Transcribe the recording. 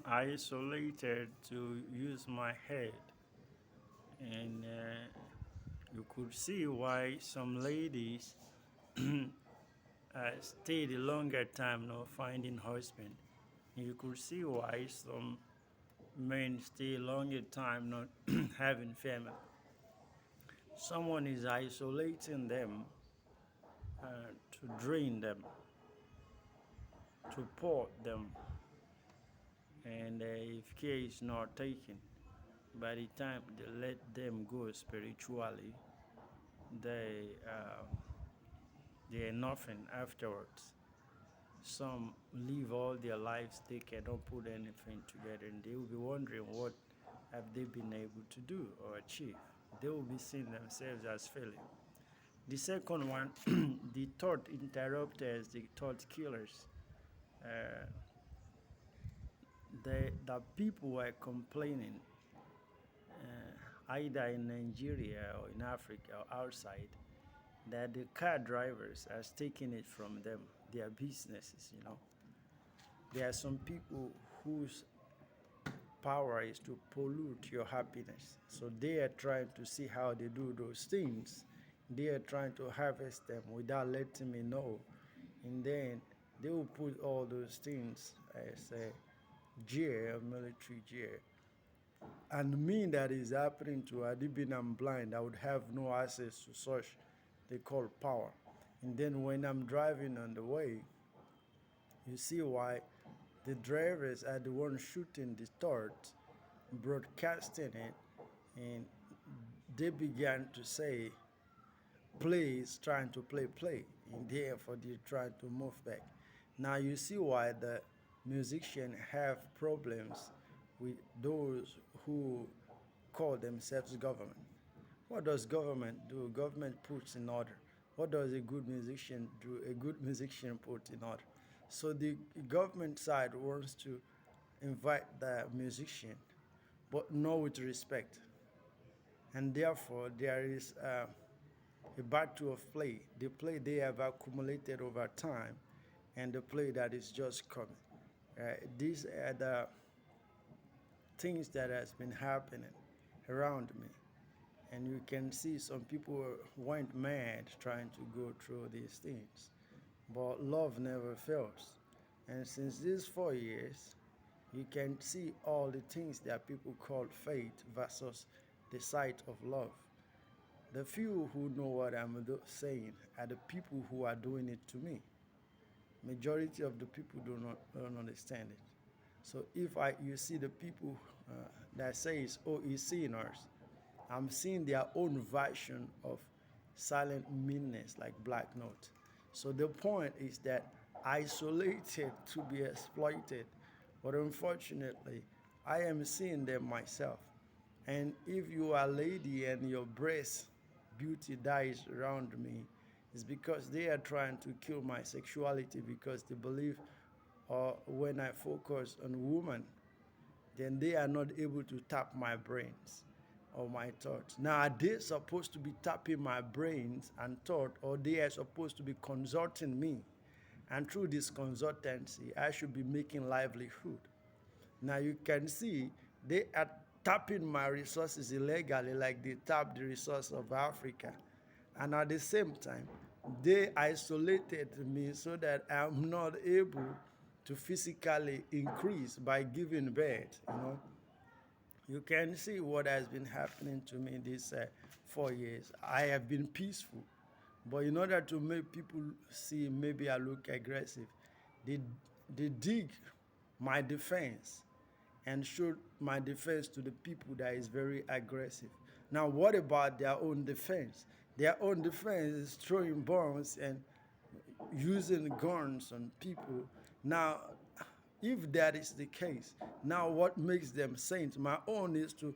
isolated to use my head, and you could see why some ladies stayed a longer time not finding husband. You could see why some men stay a longer time not having family. Someone is isolating them to drain them, to port them, and if care is not taken, by the time they let them go spiritually, they uh, they're nothing afterwards. Some live all their lives, they cannot put anything together, and they will be wondering what have they been able to do or achieve. They will be seeing themselves as failing. The second one, the thought interrupters, the thought killers. Uh, the people were complaining, either in Nigeria or in Africa or outside, that the car drivers are taking it from them, their businesses. There are some people whose power is to pollute your happiness. So they are trying to see how they do those things. They are trying to harvest them without letting me know. And then they will put all those things as a jail, military jail. And me, that is happening to Adibin, I'm blind. I would have no access to such they call power. And then when I'm driving on the way, you see why the drivers are the ones shooting the thought, broadcasting it, and they began to say, play is trying to play, and therefore they're trying to move back. Now you see why the musicians have problems with those who call themselves government. What does government do? Government puts in order. What does a good musician do? A good musician puts in order. So the government side wants to invite the musician, but not with respect. And therefore, there is a battle of play. The play they have accumulated over time, and the play that is just coming. These are the things that has been happening around me. And you can see some people went mad trying to go through these things. But love never fails. And since these 4 years, you can see all the things that people call faith versus the sight of love. The few who know what I'm saying are the people who are doing it to me. Majority of the people don't understand it. So if you see the people that says, oh, he's seeing us, I'm seeing their own version of silent meanness like black note. So the point is that isolated to be exploited, but unfortunately, I am seeing them myself. And if you are a lady and your breast beauty dies around me, it's because they are trying to kill my sexuality because they believe when I focus on women, then they are not able to tap my brains or my thoughts. Now, are they supposed to be tapping my brains and thought, or they are supposed to be consulting me? And through this consultancy, I should be making livelihood. Now you can see they are tapping my resources illegally, like they tap the resource of Africa. And at the same time, they isolated me so that I'm not able to physically increase by giving birth. You can see what has been happening to me these 4 years. I have been peaceful, but in order to make people see maybe I look aggressive, they, they dig my defense and showed my defense to the people that is very aggressive. Now, what about their own defense? Their own defense is throwing bombs and using guns on people. Now, if that is the case, now what makes them saints? My own is to